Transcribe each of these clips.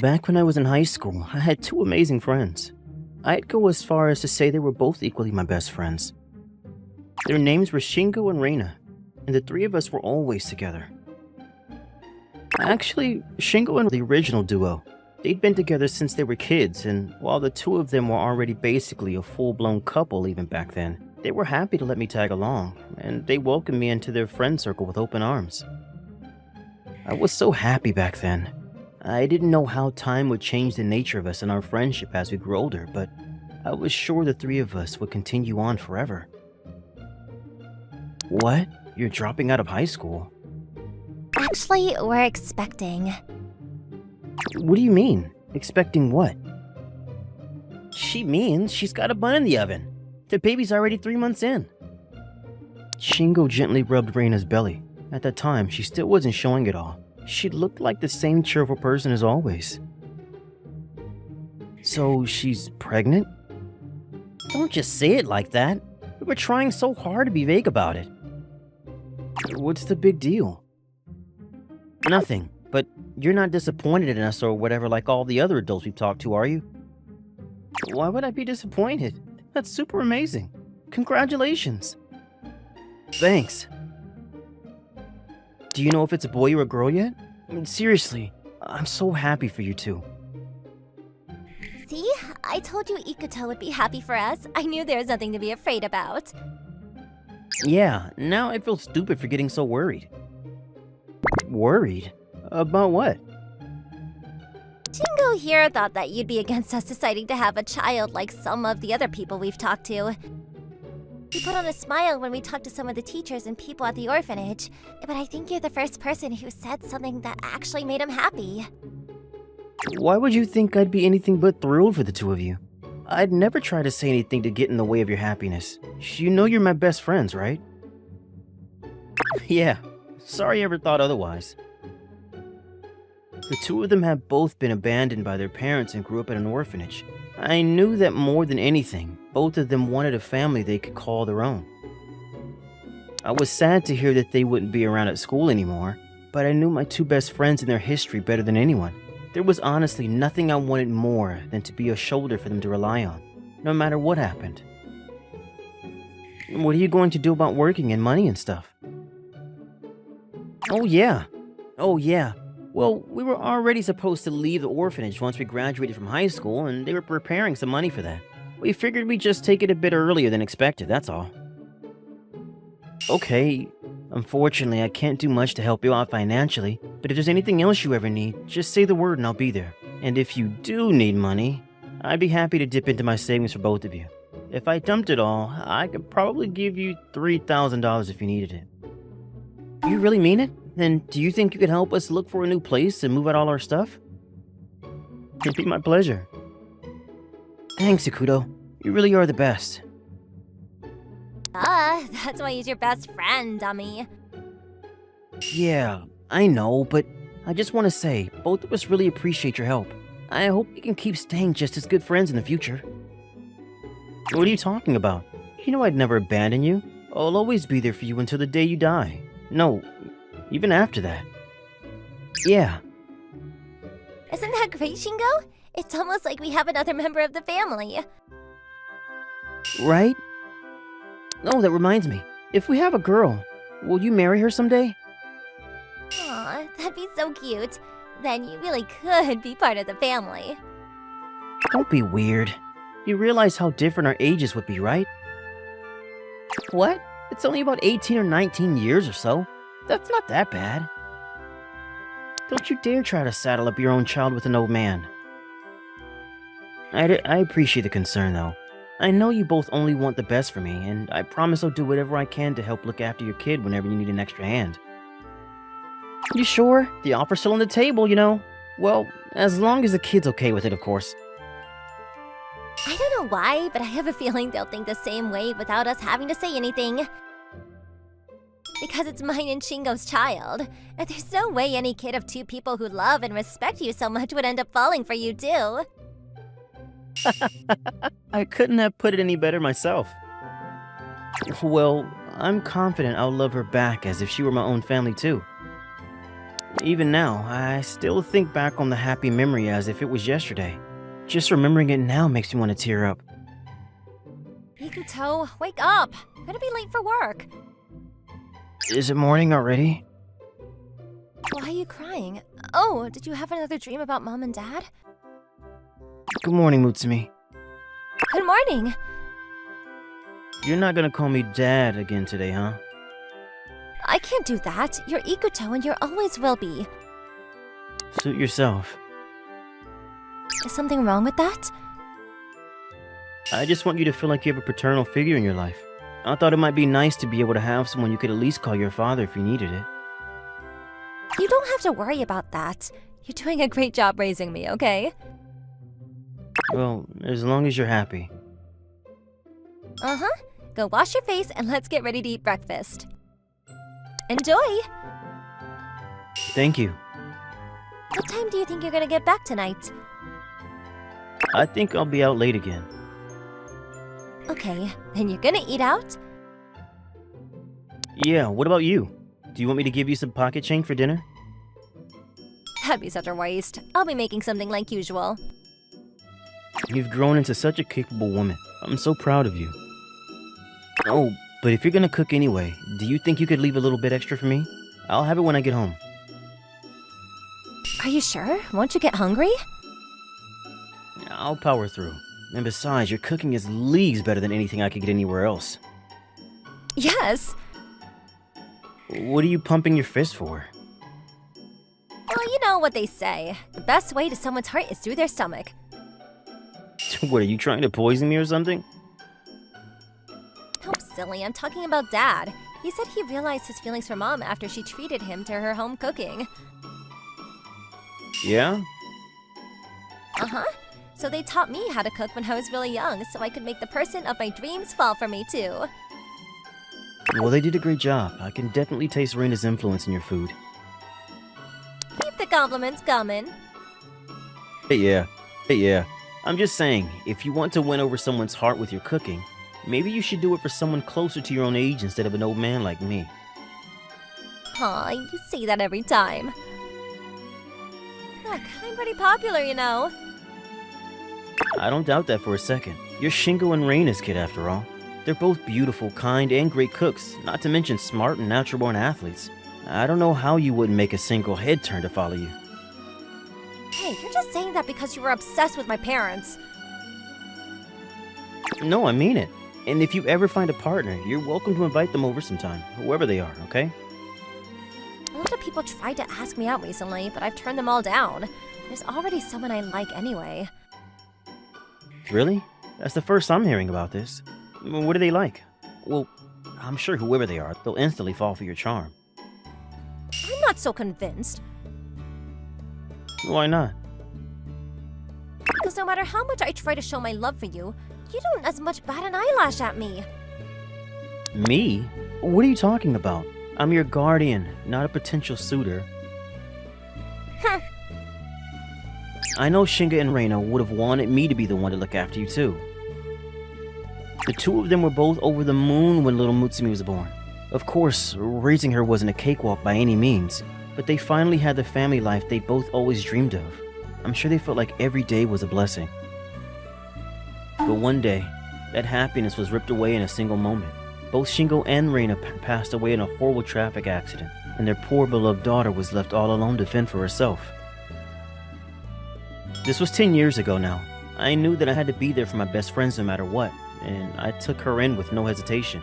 Back when I was in high school, I had two amazing friends. I'd go as far as to say they were both equally my best friends. Their names were Shingo and Reina, and the three of us were always together. Actually, Shingo and the original duo, they'd been together since they were kids, and while the two of them were already basically a full-blown couple even back then, they were happy to let me tag along, and they welcomed me into their friend circle with open arms. I was so happy back then. I didn't know how time would change the nature of us and our friendship as we grew older, but I was sure the three of us would continue on forever. What? You're dropping out of high school? Actually, we're expecting. What do you mean? Expecting what? She means she's got a bun in the oven. The baby's already 3 months in. Shingo gently rubbed Reina's belly. At that time, she still wasn't showing it all. She looked like the same cheerful person as always. So she's pregnant? Don't just say it like that. We were trying so hard to be vague about it. What's the big deal? Nothing, but you're not disappointed in us or whatever like all the other adults we've talked to, are you? Why would I be disappointed? That's super amazing. Congratulations. Thanks. Do you know if it's a boy or a girl yet? I mean, seriously, I'm so happy for you two. See? I told you Ikuto would be happy for us. I knew there was nothing to be afraid about. Yeah, now I feel stupid for getting so worried. Worried? About what? Shingo here thought that you'd be against us deciding to have a child like some of the other people we've talked to. He put on a smile when we talked to some of the teachers and people at the orphanage, but I think you're the first person who said something that actually made him happy. Why would you think I'd be anything but thrilled for the two of you? I'd never try to say anything to get in the way of your happiness. You know you're my best friends, right? Yeah, sorry I ever thought otherwise. The two of them have both been abandoned by their parents and grew up in an orphanage. I knew that more than anything, both of them wanted a family they could call their own. I was sad to hear that they wouldn't be around at school anymore, but I knew my two best friends and their history better than anyone. There was honestly nothing I wanted more than to be a shoulder for them to rely on, no matter what happened. What are you going to do about working and money and stuff? Oh yeah. Well, we were already supposed to leave the orphanage once we graduated from high school, and they were preparing some money for that. We figured we'd just take it a bit earlier than expected, that's all. Okay, unfortunately I can't do much to help you out financially, but if there's anything else you ever need, just say the word and I'll be there. And if you do need money, I'd be happy to dip into my savings for both of you. If I dumped it all, I could probably give you $3,000 if you needed it. You really mean it? Then do you think you could help us look for a new place and move out all our stuff? It'd be my pleasure. Thanks, Ikuto. You really are the best. That's why he's your best friend, dummy. Yeah, I know, but I just want to say, both of us really appreciate your help. I hope we can keep staying just as good friends in the future. What are you talking about? You know I'd never abandon you. I'll always be there for you until the day you die. No, even after that. Yeah. Isn't that great, Shingo? It's almost like we have another member of the family. Right? Oh, that reminds me. If we have a girl, will you marry her someday? Aw, that'd be so cute. Then you really could be part of the family. Don't be weird. You realize how different our ages would be, right? What? It's only about 18 or 19 years or so. That's not that bad. Don't you dare try to saddle up your own child with an old man. I appreciate the concern, though. I know you both only want the best for me, and I promise I'll do whatever I can to help look after your kid whenever you need an extra hand. You sure? The offer's still on the table, you know. Well, as long as the kid's okay with it, of course. I don't know why, but I have a feeling they'll think the same way without us having to say anything. Because it's mine and Shingo's child. And there's no way any kid of two people who love and respect you so much would end up falling for you too. I couldn't have put it any better myself. Well, I'm confident I'll love her back as if she were my own family too. Even now, I still think back on the happy memory as if it was yesterday. Just remembering it now makes me want to tear up. Ikuto, wake up! You're gonna be late for work. Is it morning already? Why are you crying? Oh, did you have another dream about Mom and Dad? Good morning, Mutsumi. Good morning! You're not gonna call me Dad again today, huh? I can't do that. You're Ikuto and you always will be. Suit yourself. Is something wrong with that? I just want you to feel like you have a paternal figure in your life. I thought it might be nice to be able to have someone you could at least call your father if you needed it. You don't have to worry about that. You're doing a great job raising me, okay? Well, as long as you're happy. Uh-huh. Go wash your face and let's get ready to eat breakfast. Enjoy! Thank you. What time do you think you're gonna get back tonight? I think I'll be out late again. Okay, then you're gonna eat out? Yeah, what about you? Do you want me to give you some pocket change for dinner? That'd be such a waste. I'll be making something like usual. You've grown into such a capable woman. I'm so proud of you. Oh, but if you're gonna cook anyway, do you think you could leave a little bit extra for me? I'll have it when I get home. Are you sure? Won't you get hungry? I'll power through. And besides, your cooking is leagues better than anything I could get anywhere else. Yes! What are you pumping your fist for? Well, you know what they say. The best way to someone's heart is through their stomach. What, are you trying to poison me or something? Oh, silly, I'm talking about Dad. He said he realized his feelings for Mom after she treated him to her home cooking. Yeah? Uh-huh. So they taught me how to cook when I was really young, so I could make the person of my dreams fall for me too. Well, they did a great job. I can definitely taste Reina's influence in your food. Keep the compliments coming. Hey, yeah. I'm just saying, if you want to win over someone's heart with your cooking, maybe you should do it for someone closer to your own age instead of an old man like me. Aw, you say that every time. Look, I'm pretty popular, you know. I don't doubt that for a second. You're Shingo and Reina's kid after all. They're both beautiful, kind, and great cooks, not to mention smart and natural-born athletes. I don't know how you wouldn't make a single head turn to follow you. Hey, you're just saying that because you were obsessed with my parents. No, I mean it. And if you ever find a partner, you're welcome to invite them over sometime, whoever they are, okay? A lot of people tried to ask me out recently, but I've turned them all down. There's already someone I like anyway. Really? That's the first I'm hearing about this. What do they like? Well, I'm sure whoever they are, they'll instantly fall for your charm. I'm not so convinced. Why not? Because no matter how much I try to show my love for you, you don't as much bat an eyelash at me. Me? What are you talking about? I'm your guardian, not a potential suitor. Huh. I know Shinga and Reina would have wanted me to be the one to look after you too. The two of them were both over the moon when little Mutsumi was born. Of course, raising her wasn't a cakewalk by any means, but they finally had the family life they both always dreamed of. I'm sure they felt like every day was a blessing. But one day, that happiness was ripped away in a single moment. Both Shingo and Reina passed away in a horrible traffic accident, and their poor beloved daughter was left all alone to fend for herself. This was 10 years ago now. I knew that I had to be there for my best friends no matter what, and I took her in with no hesitation.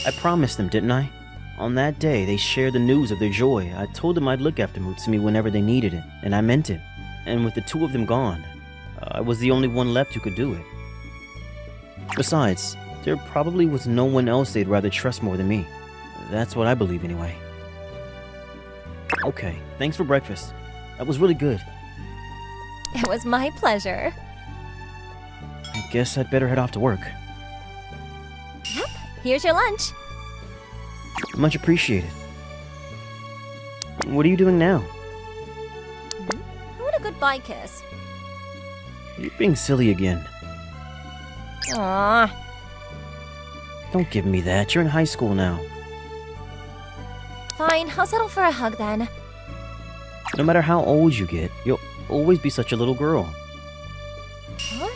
I promised them, didn't I? On that day, they shared the news of their joy. I told them I'd look after Mutsumi whenever they needed it, and I meant it. And with the two of them gone, I was the only one left who could do it. Besides, there probably was no one else they'd rather trust more than me. That's what I believe anyway. Okay, thanks for breakfast. That was really good. It was my pleasure. I guess I'd better head off to work. Yep, here's your lunch. Much appreciated. What are you doing now? I want a goodbye kiss. You're being silly again. Aww. Don't give me that. You're in high school now. Fine, I'll settle for a hug then. No matter how old you get, you'll always be such a little girl. Huh?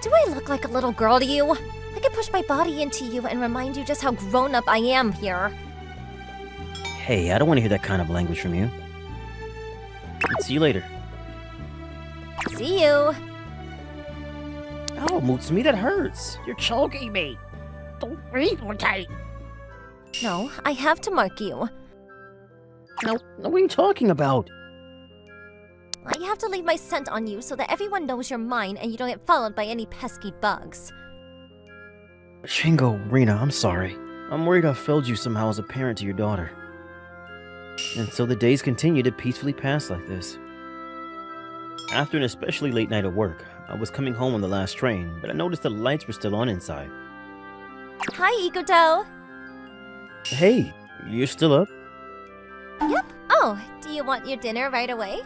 Do I look like a little girl to you? I can push my body into you and remind you just how grown up I am here. Hey, I don't want to hear that kind of language from you. See you later. See you. Oh, Mutsumi, that hurts. You're choking me. Don't breathe more tight. No, I have to mark you. No, what are you talking about? I have to leave my scent on you so that everyone knows you're mine and you don't get followed by any pesky bugs. Shingo, Rina, I'm sorry. I'm worried I failed you somehow as a parent to your daughter. And so the days continue to peacefully pass like this. After an especially late night at work, I was coming home on the last train, but I noticed the lights were still on inside. Hi, Ikuto. Hey, you're still up? Yep. Oh, do you want your dinner right away?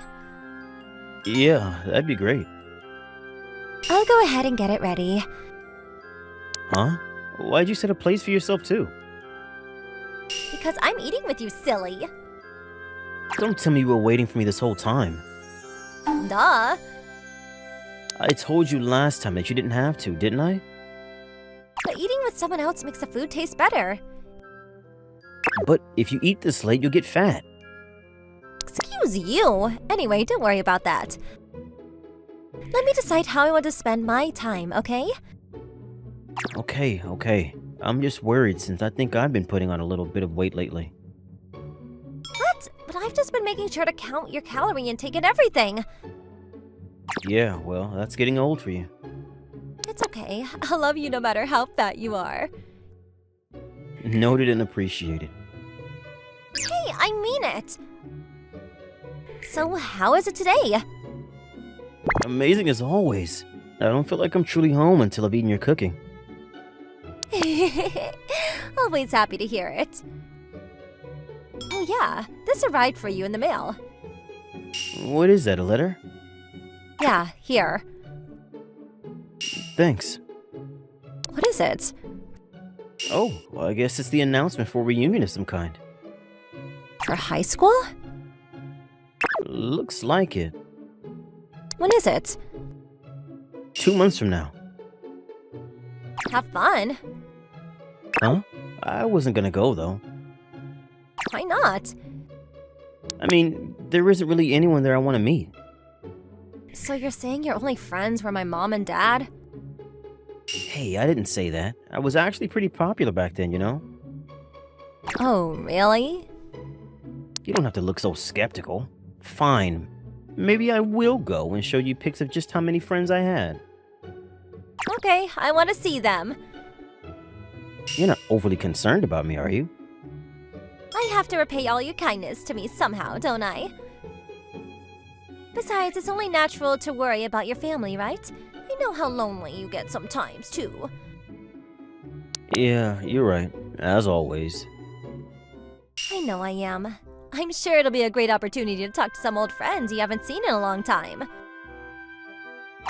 Yeah, that'd be great. I'll go ahead and get it ready. Huh? Why'd you set a place for yourself too? Because I'm eating with you, silly. Don't tell me you were waiting for me this whole time. Duh. I told you last time that you didn't have to, didn't I? But eating with someone else makes the food taste better. But if you eat this late, you'll get fat. Excuse you. Anyway, don't worry about that. Let me decide how I want to spend my time, okay? Okay. I'm just worried since I think I've been putting on a little bit of weight lately. What? But I've just been making sure to count your calorie intake and everything. Yeah, well, that's getting old for you. It's okay. I'll love you no matter how fat you are. Noted and appreciated. Hey, I mean it. So, how is it today? Amazing as always. I don't feel like I'm truly home until I've eaten your cooking. Always happy to hear it. Oh yeah, this arrived for you in the mail. What is that, a letter? Yeah, here. Thanks. What is it? Oh, well, I guess it's the announcement for a reunion of some kind. For high school? Looks like it. When is it? 2 months from now. Have fun. Huh? I wasn't gonna go, though. Why not? I mean, there isn't really anyone there I want to meet. So you're saying your only friends were my mom and dad? Hey, I didn't say that. I was actually pretty popular back then, you know? Oh, really? You don't have to look so skeptical. Fine. Maybe I will go and show you pics of just how many friends I had. Okay, I want to see them. You're not overly concerned about me, are you? I have to repay all your kindness to me somehow, don't I? Besides, it's only natural to worry about your family, right? I know how lonely you get sometimes, too. Yeah, you're right. As always. I know I am. I'm sure it'll be a great opportunity to talk to some old friends you haven't seen in a long time.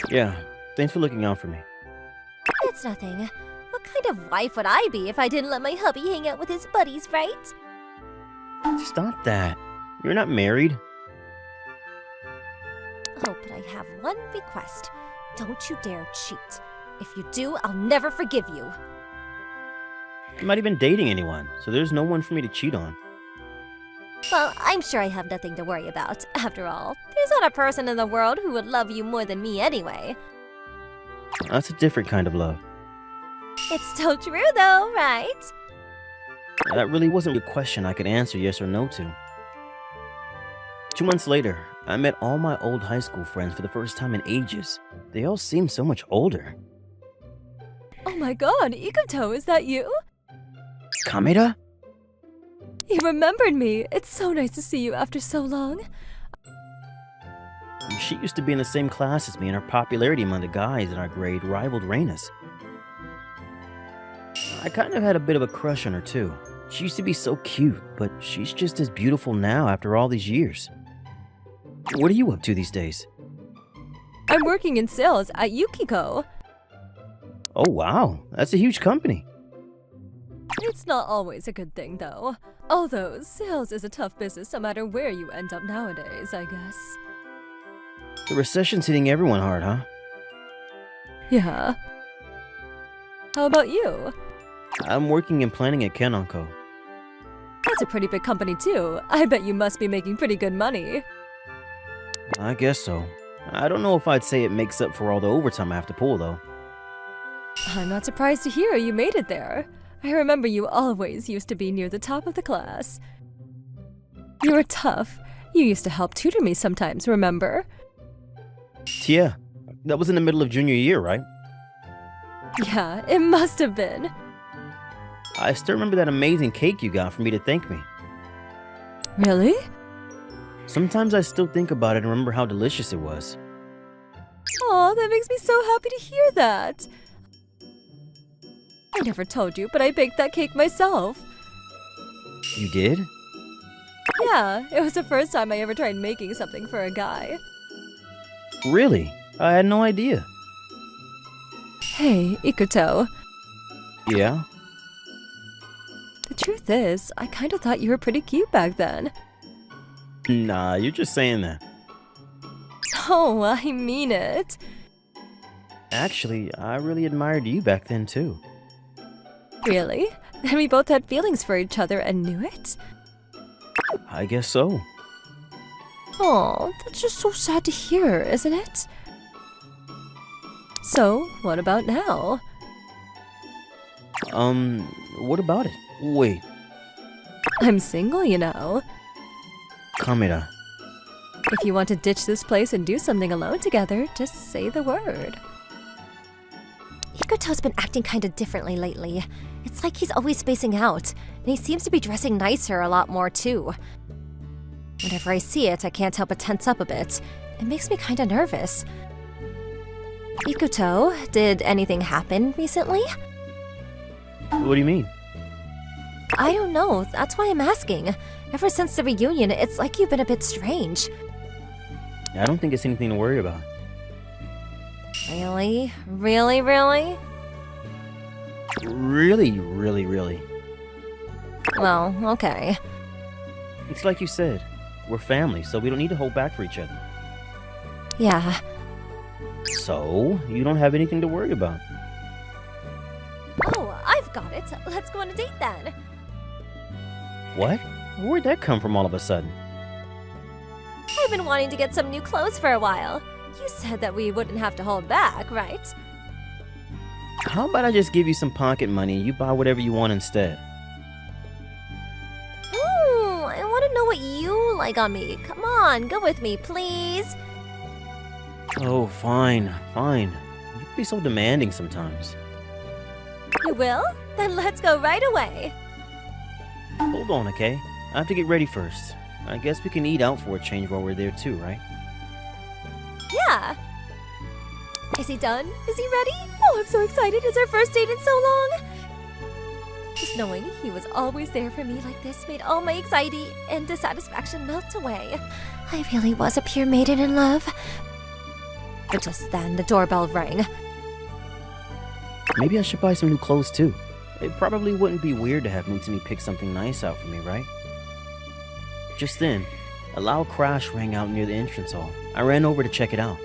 Yeah, thanks for looking out for me. It's nothing. What kind of wife would I be if I didn't let my hubby hang out with his buddies, right? Stop that. You're not married. Oh, but I have one request. Don't you dare cheat. If you do, I'll never forgive you. I'm not even dating anyone, so there's no one for me to cheat on. Well, I'm sure I have nothing to worry about. After all, there's not a person in the world who would love you more than me anyway. That's a different kind of love. It's still true though, right? That really wasn't a question I could answer yes or no to. 2 months later, I met all my old high school friends for the first time in ages. They all seemed so much older. Oh my god, Ikuto, is that you? Kameda? You remembered me. It's so nice to see you after so long. She used to be in the same class as me, and her popularity among the guys in our grade rivaled Reina's. I kind of had a bit of a crush on her too. She used to be so cute, but she's just as beautiful now after all these years. What are you up to these days? I'm working in sales at Yukiko. Oh wow, that's a huge company. That's not always a good thing, though. Although, sales is a tough business no matter where you end up nowadays, I guess. The recession's hitting everyone hard, huh? Yeah. How about you? I'm working in planning at Kanon. That's a pretty big company, too. I bet you must be making pretty good money. I guess so. I don't know if I'd say it makes up for all the overtime I have to pull, though. I'm not surprised to hear you made it there. I remember you always used to be near the top of the class. You were tough. You used to help tutor me sometimes, remember? Yeah, that was in the middle of junior year, right? Yeah, it must have been. I still remember that amazing cake you got for me to thank me. Really? Sometimes I still think about it and remember how delicious it was. Aw, that makes me so happy to hear that. I never told you, but I baked that cake myself. You did? Yeah, it was the first time I ever tried making something for a guy. Really? I had no idea. Hey, Ikuto. Yeah? The truth is, I kinda thought you were pretty cute back then. Nah, you're just saying that. Oh, I mean it. Actually, I really admired you back then, too. Really? Then we both had feelings for each other and knew it? I guess so. Oh, that's just so sad to hear, isn't it? So, what about now? What about it? Wait, I'm single, you know. Kameda. If you want to ditch this place and do something alone together, just say the word. Ikuto's been acting kinda differently lately. It's like he's always spacing out, and he seems to be dressing nicer a lot more too. Whenever I see it, I can't help but tense up a bit. It makes me kinda nervous. Ikuto, did anything happen recently? What do you mean? I don't know, that's why I'm asking. Ever since the reunion, it's like you've been a bit strange. I don't think it's anything to worry about. Really? Really, really? Really. Well, okay. It's like you said, we're family, so we don't need to hold back for each other. Yeah. So, you don't have anything to worry about. Oh, I've got it. Let's go on a date then. What? Where'd that come from all of a sudden? I've been wanting to get some new clothes for a while. You said that we wouldn't have to hold back, right? How about I just give you some pocket money and you buy whatever you want instead? I want to know what you like on me. Come on, go with me, please. Oh, fine. You can be so demanding sometimes. You will? Then let's go right away. Hold on, okay? I have to get ready first. I guess we can eat out for a change while we're there too, right? Yeah. Is he done? Is he ready? Oh, I'm so excited. It's our first date in so long. Just knowing he was always there for me like this made all my anxiety and dissatisfaction melt away. I really was a pure maiden in love. But just then, the doorbell rang. Maybe I should buy some new clothes too. It probably wouldn't be weird to have Mutsumi pick something nice out for me, right? Just then, a loud crash rang out near the entrance hall. I ran over to check it out.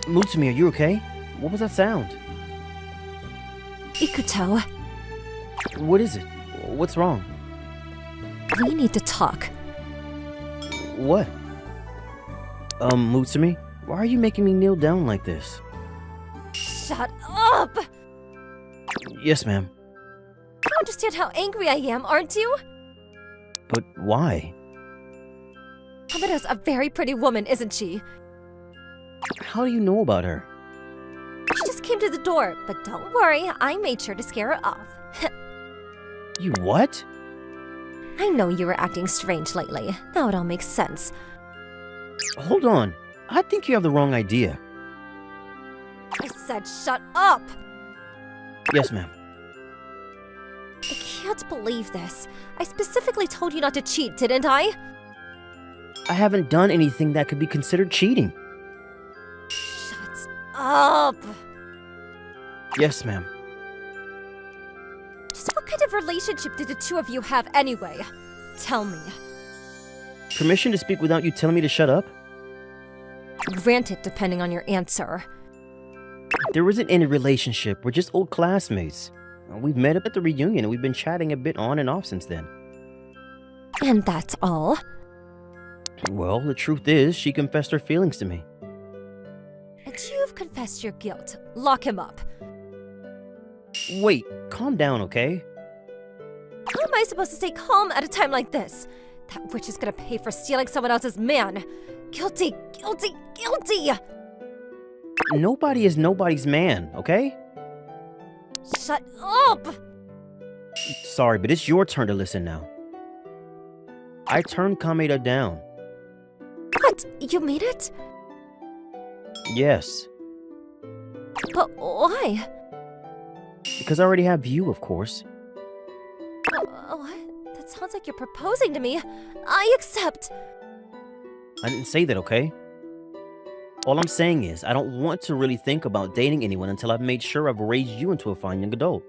Mutsumi, are you okay? What was that sound? Ikuto, What is it? What's wrong? we need to talk. What? Mutsumi? Why are you making me kneel down like this? Shut up! Yes, ma'am. You understand how angry I am, aren't you? But why? Kameda's a very pretty woman, isn't she? How do you know about her? She just came to the door, but don't worry, I made sure to scare her off. You what? I know you were acting strange lately. Now it all makes sense. Hold on. I think you have the wrong idea. I said shut up! Yes, ma'am. I can't believe this. I specifically told you not to cheat, didn't I? I haven't done anything that could be considered cheating. Shut up! Yes, ma'am. Just what kind of relationship do the two of you have anyway? Tell me. Permission to speak without you telling me to shut up? Granted, depending on your answer. There isn't any relationship. We're just old classmates. We've met up at the reunion and we've been chatting a bit on and off since then. And that's all? Well, the truth is, she confessed her feelings to me. And you've confessed your guilt. Lock him up. Wait, calm down, okay? How am I supposed to stay calm at a time like this? That witch is gonna pay for stealing someone else's man. Guilty, guilty, guilty! Nobody is nobody's man, okay? Shut up! Sorry, but it's your turn to listen now. I turned Kameda down. What? You made it? Yes, But why? because I already have you, of course. What? That sounds like you're proposing to me. I accept. I didn't say that, okay? All I'm saying is, I don't want to really think about dating anyone until I've made sure I've raised you into a fine young adult.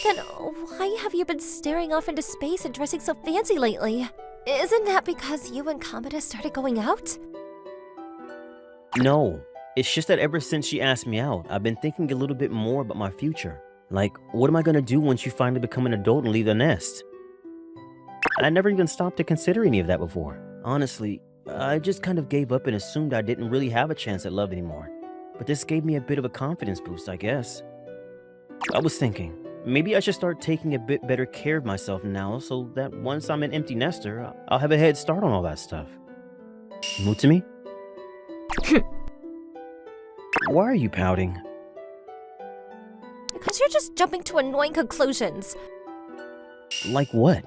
Then why have you been staring off into space and dressing so fancy lately? Isn't that because you and Kamada started going out? No, it's just that ever since she asked me out, I've been thinking a little bit more about my future. Like, what am I gonna do once you finally become an adult and leave the nest? I never even stopped to consider any of that before. Honestly, I just kind of gave up and assumed I didn't really have a chance at love anymore. But this gave me a bit of a confidence boost, I guess. I was thinking, maybe I should start taking a bit better care of myself now so that once I'm an empty nester, I'll have a head start on all that stuff. Mutsumi? Why are you pouting? Because you're just jumping to annoying conclusions. Like what?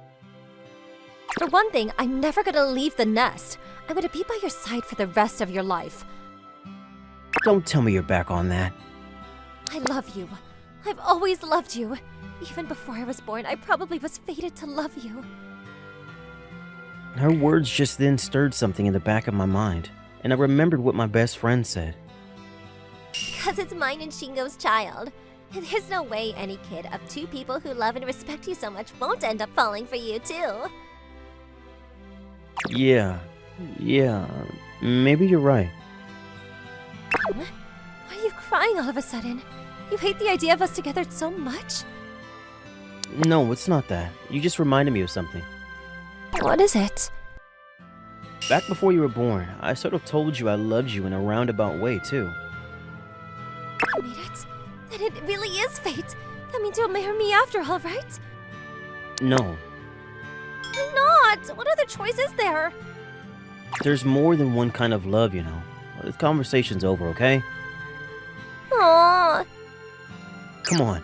For one thing, I'm never gonna leave the nest. I'm gonna be by your side for the rest of your life. Don't tell me you're back on that. I love you. I've always loved you. Even before I was born, I probably was fated to love you. Her words just then stirred something in the back of my mind, and I remembered what my best friend said. Because it's mine and Shingo's child. And there's no way any kid of two people who love and respect you so much won't end up falling for you, too. Yeah, maybe you're right. Why are you crying all of a sudden? You hate the idea of us together so much? No, it's not that. You just reminded me of something. What is it? Back before you were born, I sort of told you I loved you in a roundabout way, too. You made it? Then it really is fate. That means you'll marry me after all, right? No, Why not? What other choice is there? there's more than one kind of love, you know. This conversation's over, okay? Aww. Come on.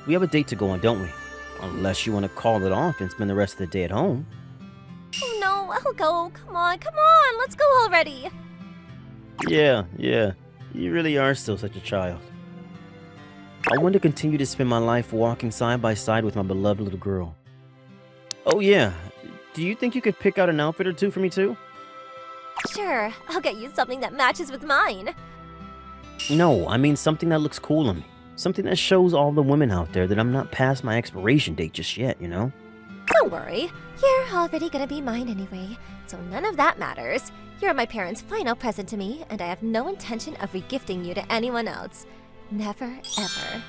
We have a date to go on, don't we? Unless you want to call it off and spend the rest of the day at home. Oh no, I'll go. Come on, let's go already. Yeah. You really are still such a child. I want to continue to spend my life walking side by side with my beloved little girl. Oh yeah, do you think you could pick out an outfit or two for me too? Sure, I'll get you something that matches with mine. No, I mean something that looks cool on me. Something that shows all the women out there that I'm not past my expiration date just yet, you know? Don't worry, you're already gonna be mine anyway, so none of that matters. You're my parents' final present to me, and I have no intention of regifting you to anyone else. Never, ever.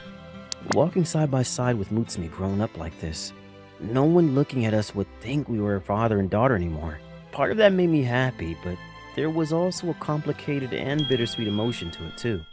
Walking side by side with Mutsumi growing up like this, no one looking at us would think we were father and daughter anymore. Part of that made me happy, but there was also a complicated and bittersweet emotion to it too.